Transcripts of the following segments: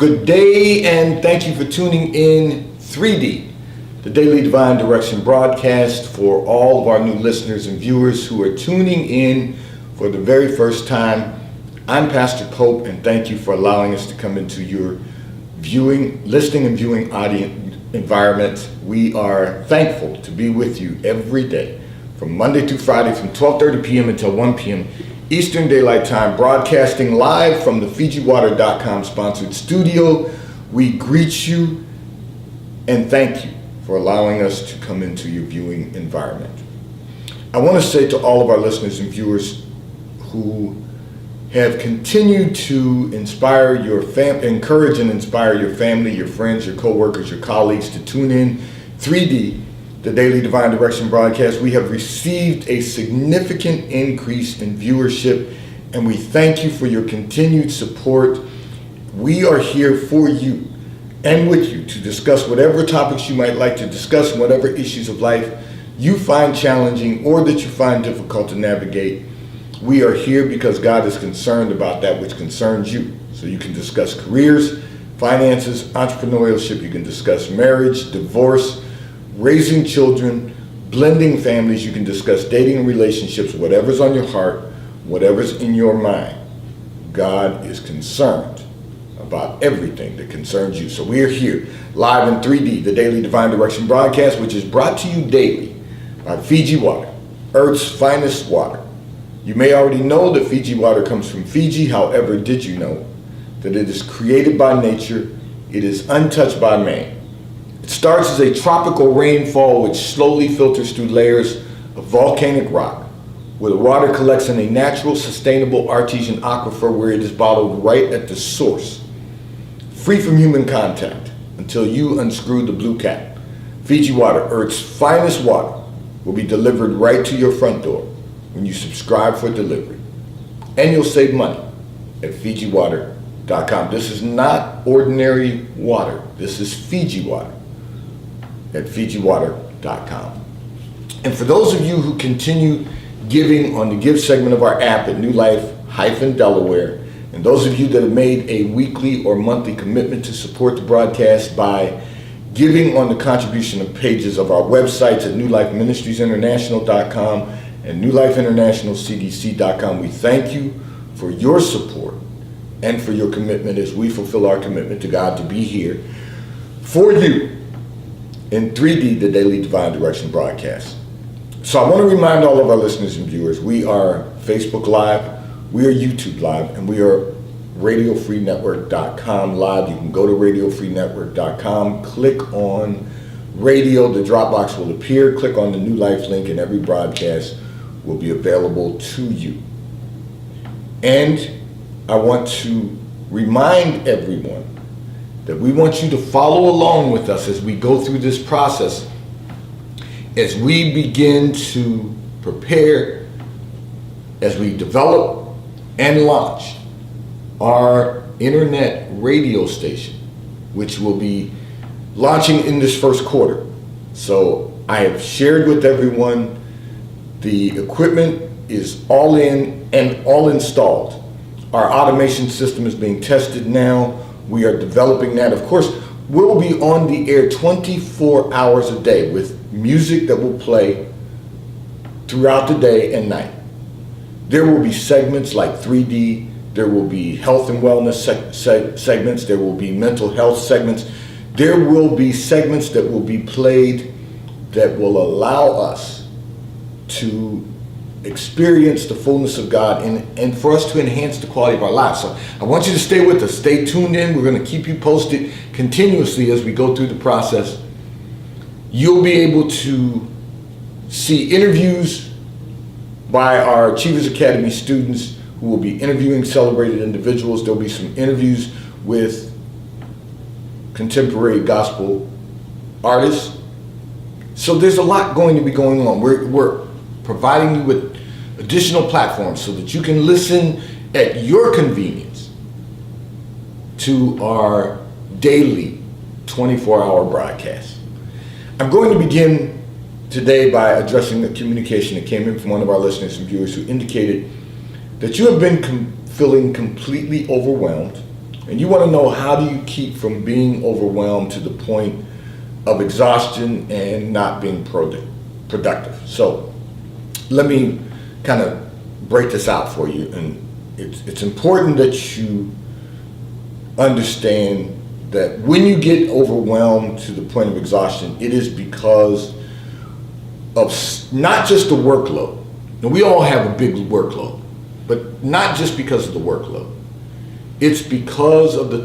Good day, and thank you for tuning in 3D, the Daily Divine Direction broadcast for all of our new listeners and viewers who are tuning in for the very first time. I'm Pastor Pope, and thank you for allowing us to come into your listening and viewing audience environment. We are thankful to be with you every day from Monday through Friday from 12:30 p.m. until 1 p.m. Eastern Daylight Time, broadcasting live from the FijiWater.com sponsored studio. We greet you and thank you for allowing us to come into your viewing environment. I want to say to all of our listeners and viewers who have continued to encourage and inspire your family, your friends, your co-workers, your colleagues to tune in 3D, the Daily Divine Direction broadcast. We have received a significant increase in viewership, and we thank you for your continued support. We are here for you and with you to discuss whatever topics you might like to discuss and whatever issues of life you find challenging or that you find difficult to navigate. We are here because God is concerned about that which concerns you. So you can discuss careers, finances, entrepreneurship, you can discuss marriage, divorce, raising children, blending families, you can discuss dating and relationships, whatever's on your heart, whatever's in your mind. God is concerned about everything that concerns you. So we are here live in 3D, the Daily Divine Direction broadcast, which is brought to you daily by Fiji Water, Earth's finest water. You may already know that Fiji water comes from Fiji. However, did you know that it is created by nature? It is untouched by man. It starts as a tropical rainfall which slowly filters through layers of volcanic rock, where the water collects in a natural, sustainable artesian aquifer where it is bottled right at the source, free from human contact until you unscrew the blue cap. Fiji Water, Earth's finest water, will be delivered right to your front door when you subscribe for delivery. And you'll save money at FijiWater.com. This is not ordinary water. This is Fiji water at FijiWater.com. And for those of you who continue giving on the Give segment of our app at New Life-Delaware, and those of you that have made a weekly or monthly commitment to support the broadcast by giving on the contribution pages of our websites at NewLifeMinistriesInternational.com and NewLifeInternationalCDC.com, we thank you for your support and for your commitment as we fulfill our commitment to God to be here for you in 3D, the Daily Divine Direction broadcast. So I want to remind all of our listeners and viewers, we are Facebook Live, we are YouTube Live, and we are RadioFreeNetwork.com Live. You can go to RadioFreeNetwork.com, click on radio, the Dropbox will appear, click on the New Life link, and every broadcast will be available to you. And I want to remind everyone that we want you to follow along with us as we go through this process, as we begin to prepare, as we develop and launch our internet radio station, which will be launching in this first quarter. So I have shared with everyone, the equipment is all in and all installed. Our automation system is being tested now. We are developing that. Of course, we'll be on the air 24 hours a day with music that will play throughout the day and night. There will be segments like 3D, there will be health and wellness segments, there will be mental health segments. There will be segments that will be played that will allow us to experience the fullness of God and for us to enhance the quality of our lives. So I want you to stay with us. Stay tuned in. We're going to keep you posted continuously as we go through the process. You'll be able to see interviews by our Achievers Academy students who will be interviewing celebrated individuals. There'll be some interviews with contemporary gospel artists. So there's a lot going to be going on. We're providing you with additional platforms so that you can listen at your convenience to our daily 24-hour broadcast. I'm going to begin today by addressing a communication that came in from one of our listeners and viewers who indicated that you have been feeling completely overwhelmed And you want to know, how do you keep from being overwhelmed to the point of exhaustion and not being productive? So let me kind of break this out for you. And it's important that you understand that when you get overwhelmed to the point of exhaustion, it is because of not just the workload. Now, we all have a big workload, but not just because of the workload. It's because of the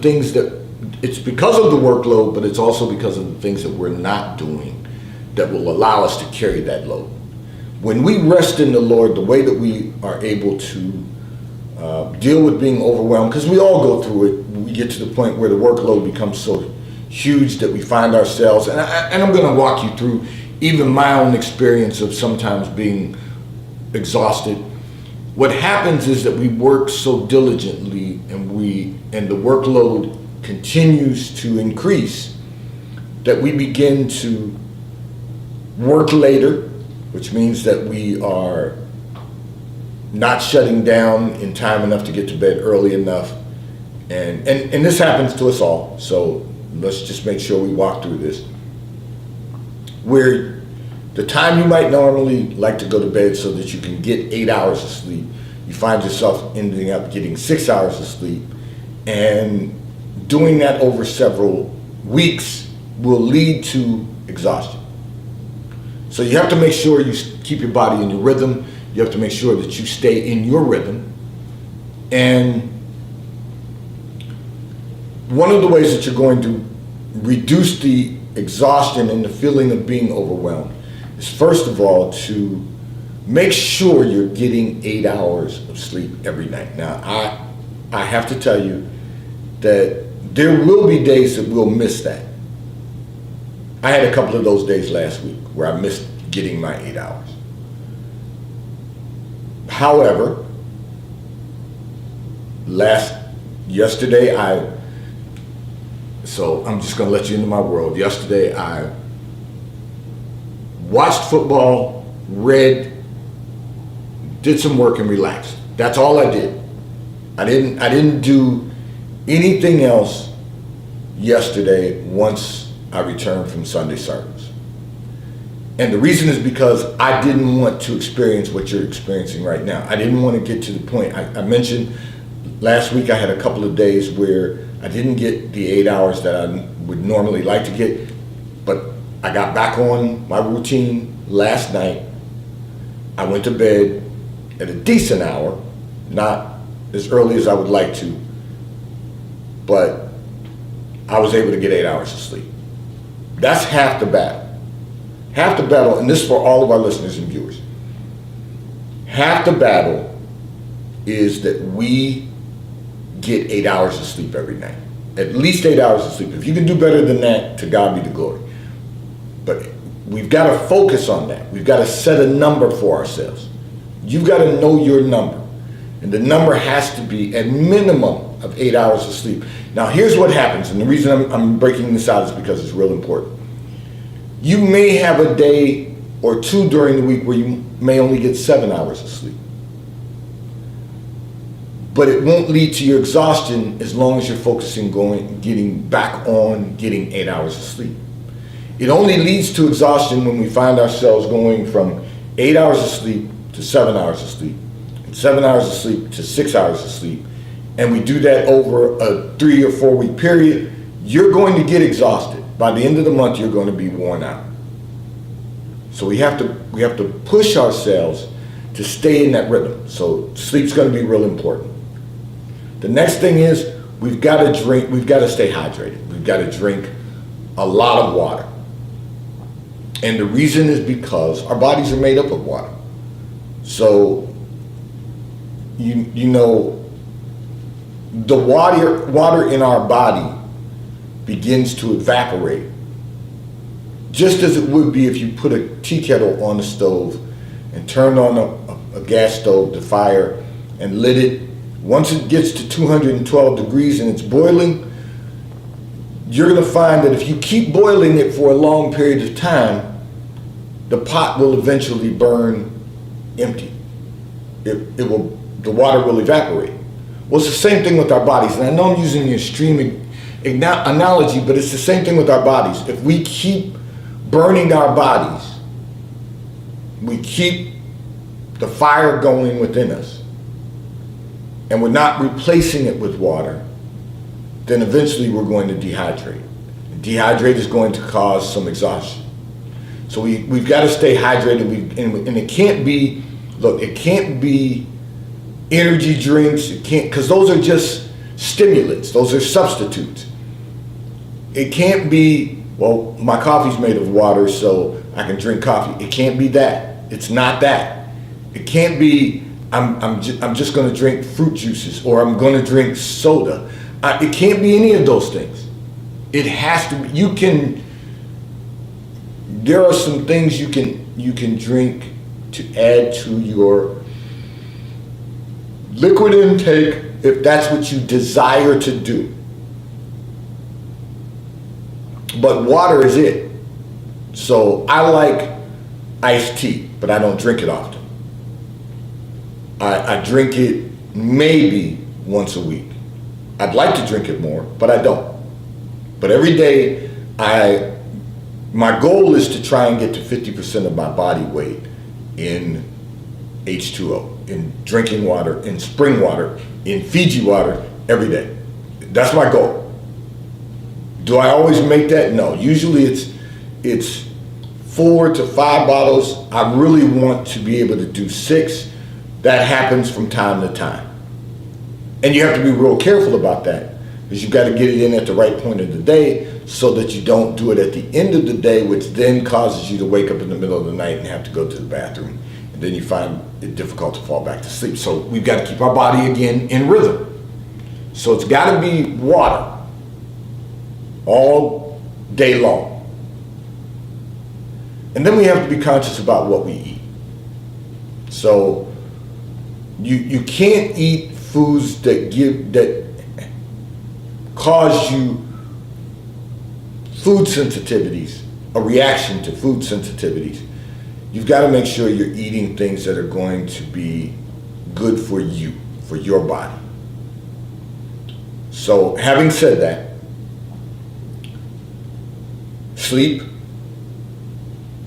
workload, but it's also because of the things that we're not doing that will allow us to carry that load. When we rest in the Lord, the way that we are able to deal with being overwhelmed, because we all go through it, we get to the point where the workload becomes so huge that we find ourselves, and I'm going to walk you through even my own experience of sometimes being exhausted. What happens is that we work so diligently and the workload continues to increase that we begin to work later, which means that we are not shutting down in time enough to get to bed early enough. And this happens to us all. So let's just make sure we walk through this. Where the time you might normally like to go to bed so that you can get 8 hours of sleep, you find yourself ending up getting 6 hours of sleep. And doing that over several weeks will lead to exhaustion. So you have to make sure you keep your body in your rhythm. You have to make sure that you stay in your rhythm. And one of the ways that you're going to reduce the exhaustion and the feeling of being overwhelmed is, first of all, to make sure you're getting 8 hours of sleep every night. Now, I have to tell you that there will be days that we'll miss that. I had a couple of those days last week where I missed getting my 8 hours. However, yesterday so I'm just going to let you into my world. Yesterday I watched football, read, did some work, and relaxed. That's all I did. I didn't do anything else yesterday once I returned from Sunday service. And the reason is because I didn't want to experience what you're experiencing right now. I didn't want to get to the point. I mentioned last week I had a couple of days where I didn't get the 8 hours that I would normally like to get, but I got back on my routine last night. I went to bed at a decent hour, not as early as I would like to, but I was able to get 8 hours of sleep. That's half the battle. Half the battle, and this is for all of our listeners and viewers. Half the battle is that we get 8 hours of sleep every night. At least 8 hours of sleep. If you can do better than that, to God be the glory. But we've got to focus on that. We've got to set a number for ourselves. You've got to know your number. And the number has to be a minimum of 8 hours of sleep. Now, here's what happens, and the reason I'm breaking this out is because it's real important. You may have a day or two during the week where you may only get 7 hours of sleep. But it won't lead to your exhaustion as long as you're focusing getting back on getting 8 hours of sleep. It only leads to exhaustion when we find ourselves going from 8 hours of sleep to 7 hours of sleep, and 7 hours of sleep to 6 hours of sleep, and we do that over a 3 or 4 week period. You're going to get exhausted. By the end of the month, you're going to be worn out. So we have to push ourselves to stay in that rhythm. So sleep's going to be real important. The next thing is we've got to stay hydrated. We've got to drink a lot of water. And the reason is because our bodies are made up of water. So, you know, the water in our body begins to evaporate, just as it would be if you put a tea kettle on the stove and turned on a gas stove to fire and lit it. Once it gets to 212 degrees and it's boiling, you're going to find that if you keep boiling it for a long period of time, the pot will eventually burn empty. The water will evaporate. Well, it's the same thing with our bodies. And I know I'm using the extreme analogy, but it's the same thing with our bodies. If we keep burning our bodies, we keep the fire going within us, and we're not replacing it with water, then eventually we're going to dehydrate. Dehydrate is going to cause some exhaustion. So we've got to stay hydrated. And it can't be, it can't be energy drinks. It can't, because those are just stimulants. Those are substitutes. It can't be, well, my coffee's made of water, so I can drink coffee. It can't be that. It's not that. It can't be, I'm just going to drink fruit juices, or I'm going to drink soda. It can't be any of those things. It has to be. There are some things you can drink to add to your liquid intake if that's what you desire to do. But water is it. So I like iced tea, but I don't drink it often. I drink it maybe once a week. I'd like to drink it more, but I don't. But every day, my goal is to try and get to 50% of my body weight in H2O, in drinking water, in spring water, in Fiji water every day. That's my goal. Do I always make that? No. Usually it's 4 to 5 bottles. I really want to be able to do 6. That happens from time to time. And you have to be real careful about that, because you've got to get it in at the right point of the day so that you don't do it at the end of the day, which then causes you to wake up in the middle of the night and have to go to the bathroom. And then you find it difficult to fall back to sleep. So we've got to keep our body again in rhythm. So it's got to be water all day long. And then we have to be conscious about what we eat. So you can't eat foods that cause you food sensitivities, a reaction to food sensitivities. You've got to make sure you're eating things that are going to be good for you, for your body. So having said that, sleep,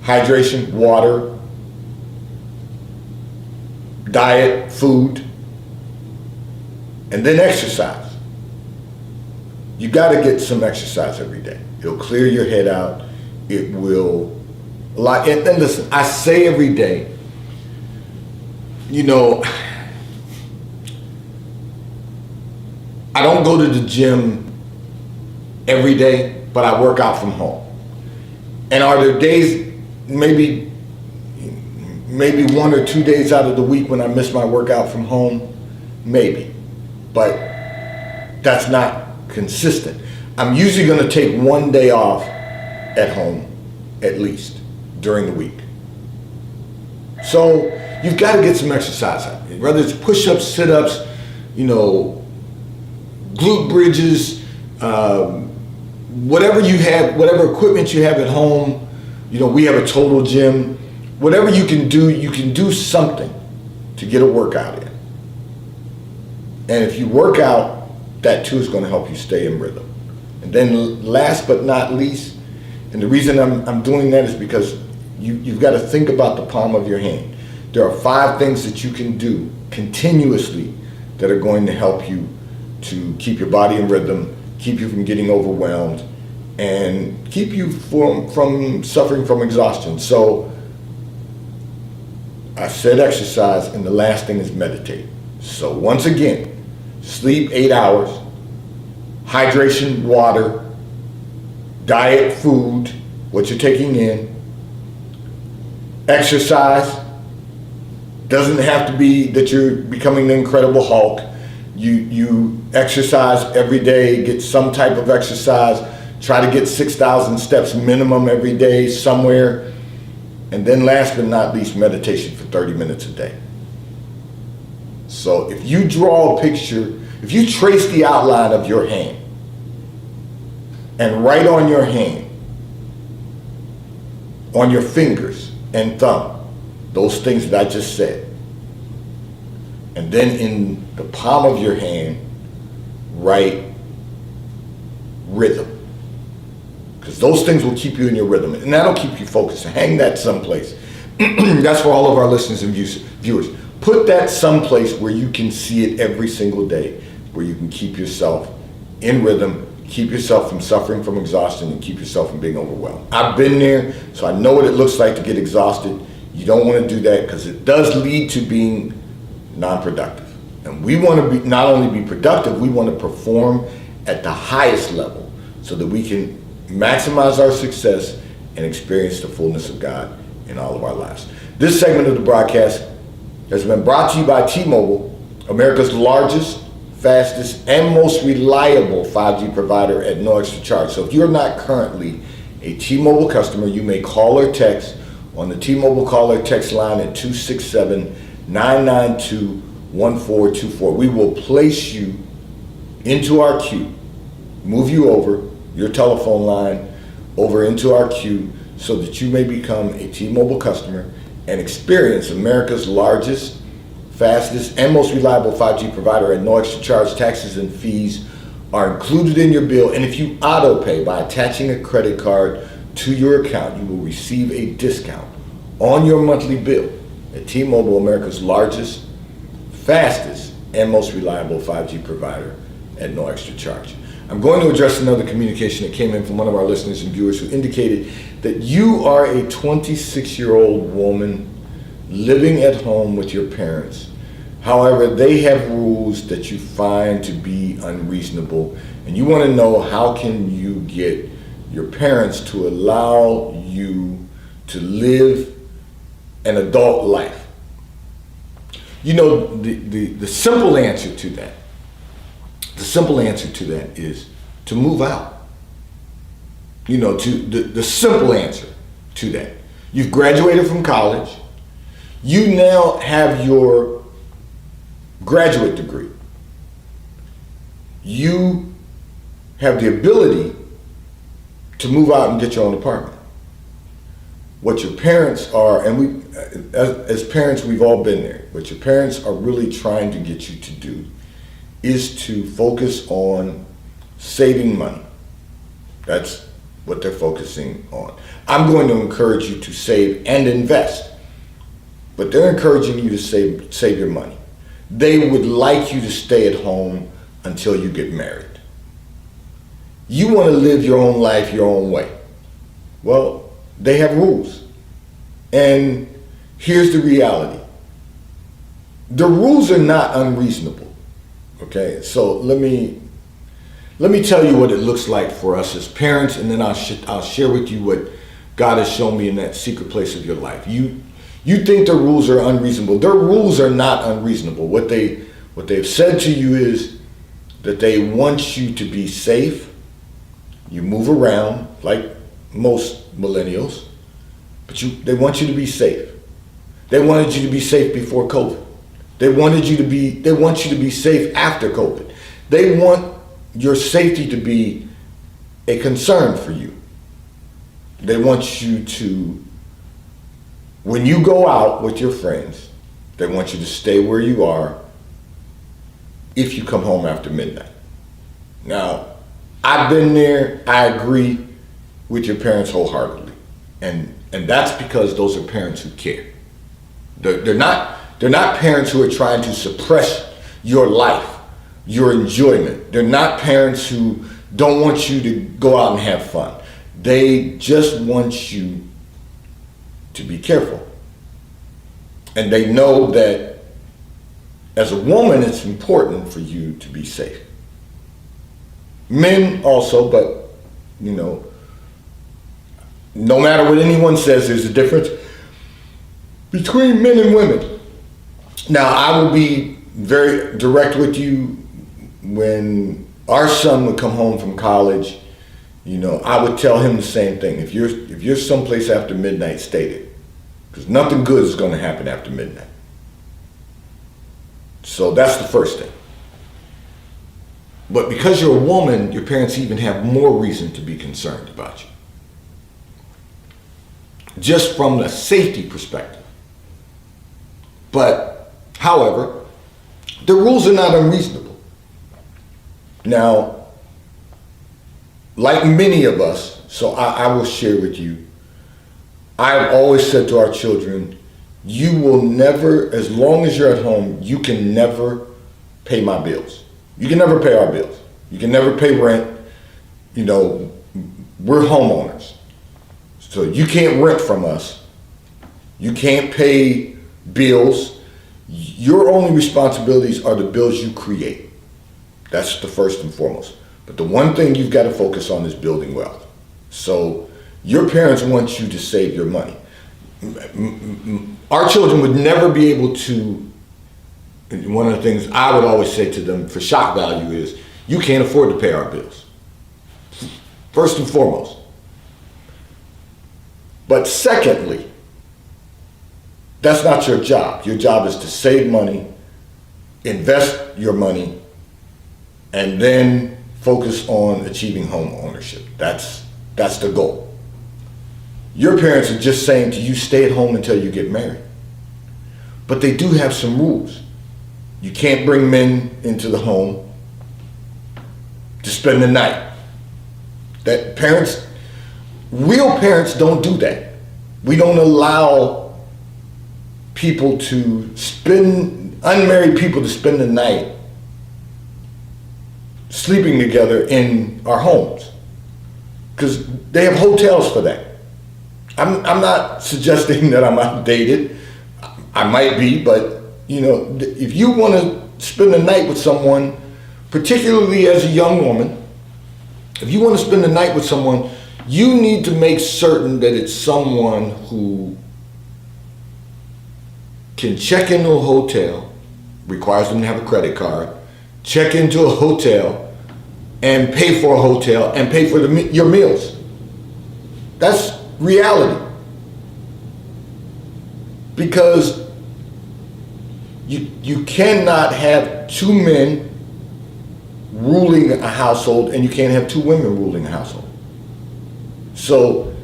hydration, water, diet, food, and then exercise. You got to get some exercise every day. It'll clear your head out. It will, and listen, I say every day, I don't go to the gym every day, but I work out from home. And are there days, maybe 1 or 2 days out of the week when I miss my workout from home? Maybe. But that's not consistent. I'm usually going to take 1 day off at home, at least, during the week. So you've got to get some exercise out. Whether it's push-ups, sit-ups, glute bridges, whatever you have, whatever equipment you have at home. We have a total gym. Whatever you can do something to get a workout in. And if you work out, that too is going to help you stay in rhythm. And then last but not least, and the reason I'm doing that is because you've got to think about the palm of your hand. There are 5 things that you can do continuously that are going to help you to keep your body in rhythm, keep you from getting overwhelmed, and keep you from suffering from exhaustion. So I said exercise, and the last thing is meditate. So once again, sleep 8 hours, hydration, water, diet, food, what you're taking in, exercise. Doesn't have to be that you're becoming the Incredible Hulk. You exercise every day, get some type of exercise, try to get 6,000 steps minimum every day somewhere. And then last but not least, meditation for 30 minutes a day. So if you draw a picture, if you trace the outline of your hand and write on your hand, on your fingers and thumb, those things that I just said, And then in the palm of your hand, write rhythm. Because those things will keep you in your rhythm, and that'll keep you focused. Hang that someplace. That's for all of our listeners and viewers. Put that someplace where you can see it every single day, where you can keep yourself in rhythm, keep yourself from suffering from exhaustion, and keep yourself from being overwhelmed. I've been there, so I know what it looks like to get exhausted. You don't want to do that because it does lead to being non-productive. And we want to be not only be productive, we want to perform at the highest level so that we can maximize our success and experience the fullness of God in all of our lives. This segment of the broadcast has been brought to you by T-Mobile, America's largest, fastest, and most reliable 5G provider at no extra charge. So if you're not currently a T-Mobile customer, you may call or text on the T-Mobile call or text line at 267-992-1424. We will place you into our queue, move you over your telephone line over into our queue so that you may become a T-Mobile customer and experience America's largest, fastest, and most reliable 5G provider at no extra charge. Taxes and fees are included in your bill, and if you auto pay by attaching a credit card to your account, you will receive a discount on your monthly bill at T-Mobile, America's largest, fastest, and most reliable 5G provider at no extra charge. I'm going to address another communication that came in from one of our listeners and viewers who indicated that you are a 26-year-old woman living at home with your parents. However, they have rules that you find to be unreasonable, and you want to know how can you get your parents to allow you to live an adult life. You know, the simple answer to that, is to move out. You know, the simple answer to that. You've graduated from college. You now have your graduate degree. You have the ability to move out and get your own apartment. What your parents are, and we, as parents, we've all been there. What your parents are really trying to get you to do is to focus on saving money. That's what they're focusing on. I'm going to encourage you to save and invest, but they're encouraging you to save your money. They would like you to stay at home until you get married. You want to live your own life your own way. Well, they have rules. And here's the reality. The rules are not unreasonable. Okay, so let me tell you what it looks like for us as parents, and then I'll share with you what God has shown me in that secret place of your life. You think the rules are unreasonable. Their rules are not unreasonable. What they've said to you is that they want you to be safe. You move around like most millennials, but they want you to be safe. They wanted you to be safe before COVID. They want you to be safe after COVID. They want your safety to be a concern for you. They want you to, when you go out with your friends, they want you to stay where you are if you come home after midnight. Now, I've been there. I agree with your parents wholeheartedly. And that's because those are parents who care. They're not parents who are trying to suppress your life, your enjoyment. They're not parents who don't want you to go out and have fun. They just want you to be careful. And they know that as a woman, it's important for you to be safe. Men also, but you know, no matter what anyone says, there's a difference between men and women. Now, I will be very direct with you. When our son would come home from college, you know, I would tell him the same thing. If you're someplace after midnight, stay there, because nothing good is going to happen after midnight. So that's the first thing. But because you're a woman, your parents even have more reason to be concerned about you. Just from the safety perspective. But, however, The rules are not unreasonable. Now, like many of us, so I will share with you, I've always said to our children, you will never, as long as you're at home, you can never pay my bills. You can never pay our bills. You can never pay rent. You know, we're homeowners. So you can't rent from us. You can't pay bills. Your only responsibilities are the bills you create. That's the first and foremost. But the one thing you've got to focus on is building wealth. So your parents want you to save your money. Our children would never be able to, one of the things I would always say to them for shock value is, you can't afford to pay our bills. First and foremost. But secondly, that's not your job. Your job is to save money, invest your money, and then focus on achieving home ownership. That's the goal. Your parents are just saying to you, stay at home until you get married. But they do have some rules. You can't bring men into the home to spend the night. That parents, real parents don't do that. We don't allow people to unmarried people to spend the night sleeping together in our homes. Because they have hotels for that. I'm not suggesting that I'm outdated. I might be, but you know, if you want to spend the night with someone, particularly as a young woman, if you want to spend the night with someone, you need to make certain that it's someone who can check into a hotel, requires them to have a credit card, check into a hotel, and pay for a hotel, and pay for your meals. That's reality. Because you cannot have two men ruling a household, and you can't have two women ruling a household. So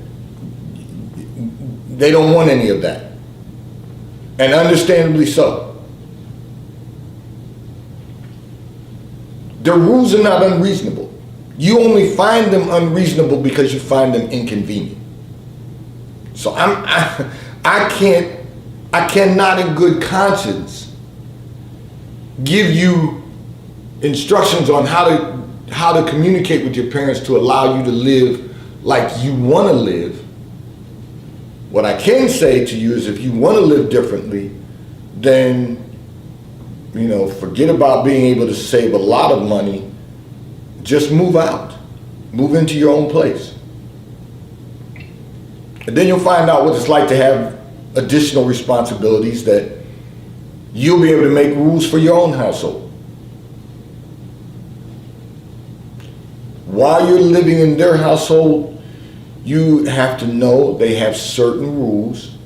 they don't want any of that. And understandably so. The rules are not unreasonable. You only find them unreasonable because you find them inconvenient. So I cannot in good conscience give you instructions on how to communicate with your parents to allow you to live like you want to live. What I can say to you is, if you want to live differently, then, you know, forget about being able to save a lot of money. Just move out. Move into your own place. And then you'll find out what it's like to have additional responsibilities that you'll be able to make rules for your own household. While you're living in their household, you have to know they have certain rules,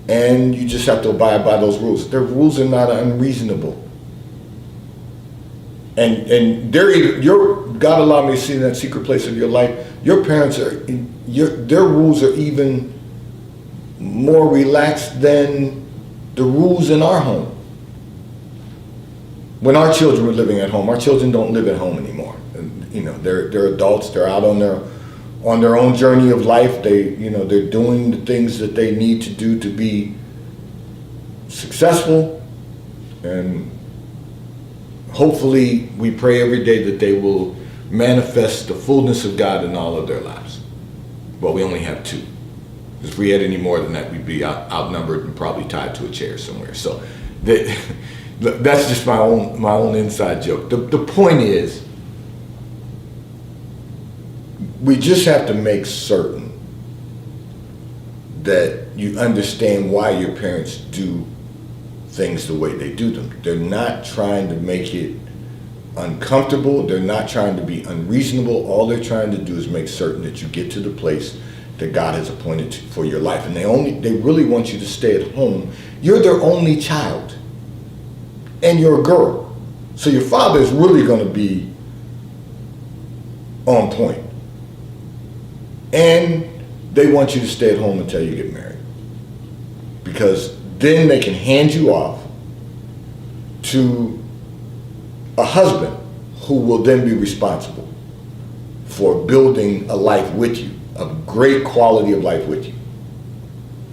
and you just have to abide by those rules. Their rules are not unreasonable. And God allowed me to see in that secret place of your life, your parents their rules are even more relaxed than the rules in our home. When our children were living at home, our children don't live at home anymore. And, you know, they're adults. They're out on their own journey of life. They're doing the things that they need to do to be successful, and hopefully we pray every day that they will manifest the fullness of God in all of their lives. Well, we only have two. If we had any more than that, we'd be outnumbered and probably tied to a chair somewhere. So that's just my own inside joke. The point is, we just have to make certain that you understand why your parents do things the way they do them. They're not trying to make it uncomfortable. They're not trying to be unreasonable. All they're trying to do is make certain that you get to the place that God has appointed for your life. And they really want you to stay at home. You're their only child, and you're a girl. So your father is really going to be on point. And they want you to stay at home until you get married. Because then they can hand you off to a husband who will then be responsible for building a life with you, a great quality of life with you.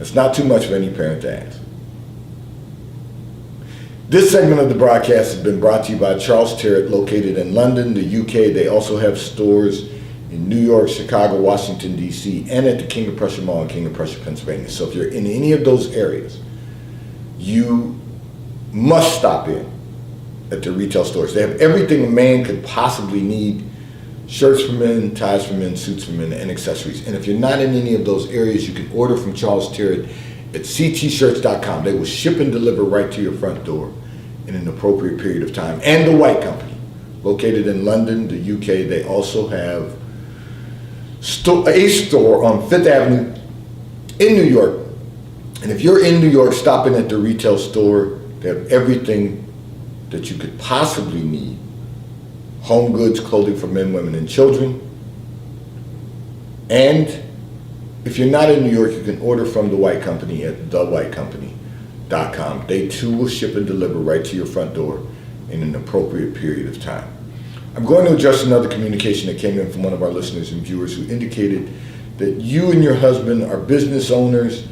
It's not too much for any parent to ask. This segment of the broadcast has been brought to you by Charles Tyrwhitt, located in London, the UK. They also have stores in New York, Chicago, Washington, D.C., and at the King of Prussia Mall in King of Prussia, Pennsylvania. So if you're in any of those areas, you must stop in at the retail stores. They have everything a man could possibly need: shirts for men, ties for men, suits for men, and accessories. And if you're not in any of those areas, you can order from Charles Tyrwhitt at ctshirts.com. They will ship and deliver right to your front door in an appropriate period of time. And the White Company, located in London, the UK, they also have a store on Fifth Avenue in New York. And if you're in New York, stop in at the retail store. They have everything that you could possibly need: home goods, clothing for men, women, and children. And if you're not in New York, you can order from the White Company at thewhitecompany.com. They too will ship and deliver right to your front door in an appropriate period of time. I'm going to address another communication that came in from one of our listeners and viewers who indicated that you and your husband are business owners.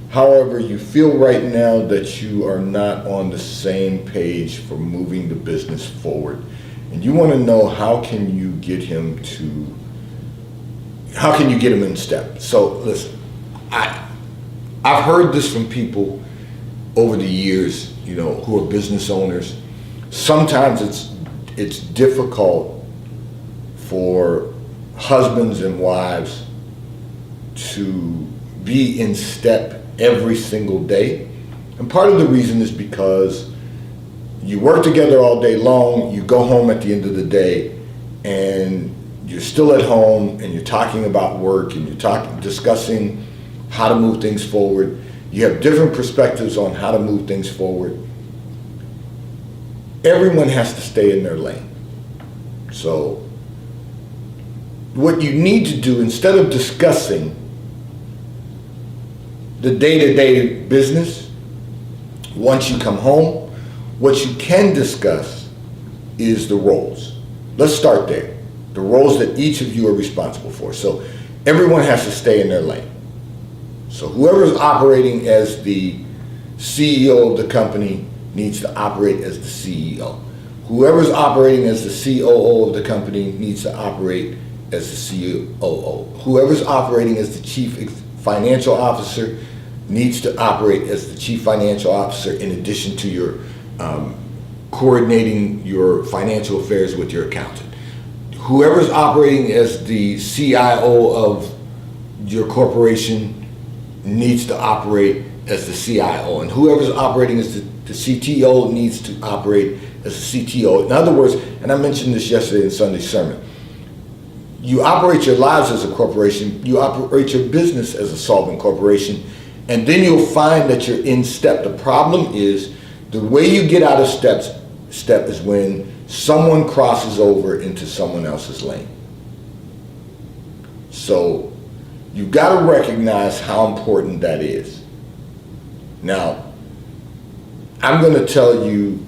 However, you feel right now that you are not on the same page for moving the business forward. And you want to know, how can you get him in step? So listen, I've heard this from people over the years, who are business owners. Sometimes it's difficult for husbands and wives to be in step every single day. And part of the reason is because you work together all day long, you go home at the end of the day, and you're still at home, and you're talking about work, and you're discussing how to move things forward. You have different perspectives on how to move things forward. Everyone has to stay in their lane. So what you need to do, instead of discussing the day-to-day business, once you come home, what you can discuss is the roles. Let's start there. The roles that each of you are responsible for. So everyone has to stay in their lane. So whoever's operating as the CEO of the company needs to operate as the CEO. Whoever's operating as the COO of the company needs to operate as the COO. Whoever's operating as the chief financial officer needs to operate as the chief financial officer, in addition to your coordinating your financial affairs with your accountant. Whoever's operating as the CIO of your corporation needs to operate as the CIO, and whoever's operating as the CTO needs to operate as the CTO. In other words, and I mentioned this yesterday in Sunday's sermon, you operate your lives as a corporation, you operate your business as a solvent corporation, and then you'll find that you're in step. The problem is, the way you get out of step is when someone crosses over into someone else's lane. So you've got to recognize how important that is. Now, I'm going to tell you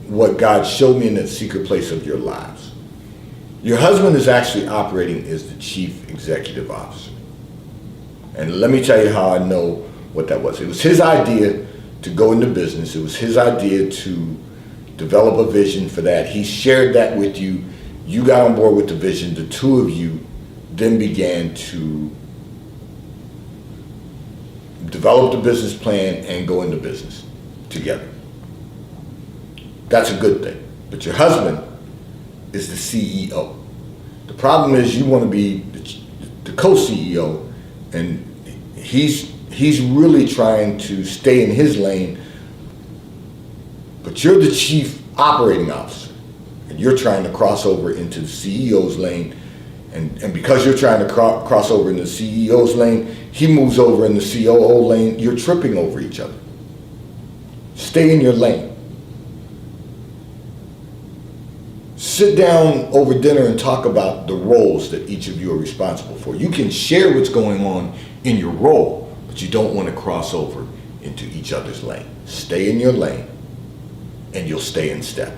what God showed me in that secret place of your lives. Your husband is actually operating as the chief executive officer. And let me tell you how I know what that was. It was his idea to go into business. It was his idea to develop a vision for that. He shared that with you. You got on board with the vision. The two of you then began to develop the business plan and go into business together. That's a good thing. But your husband is the CEO. The problem is, you want to be the co-CEO, and he's really trying to stay in his lane, but you're the chief operating officer, and you're trying to cross over into the CEO's lane, and because you're trying to cross over in the CEO's lane, he moves over in the COO lane. You're tripping over each other. Stay in your lane. Sit down over dinner and talk about the roles that each of you are responsible for. You can share what's going on in your role, but you don't want to cross over into each other's lane. Stay in your lane and you'll stay in step.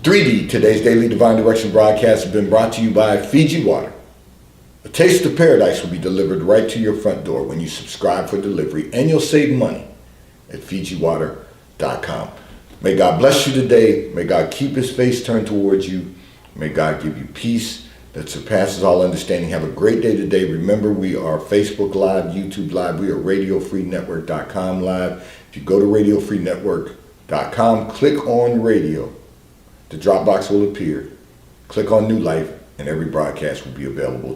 3D, today's Daily Divine Direction broadcast has been brought to you by Fiji Water. A taste of paradise will be delivered right to your front door when you subscribe for delivery, and you'll save money at FijiWater.com. May God bless you today. May God keep his face turned towards you. May God give you peace that surpasses all understanding. Have a great day today. Remember, we are Facebook Live, YouTube Live. We are RadioFreeNetwork.com Live. If you go to RadioFreeNetwork.com, click on radio. The drop box will appear. Click on New Life, and every broadcast will be available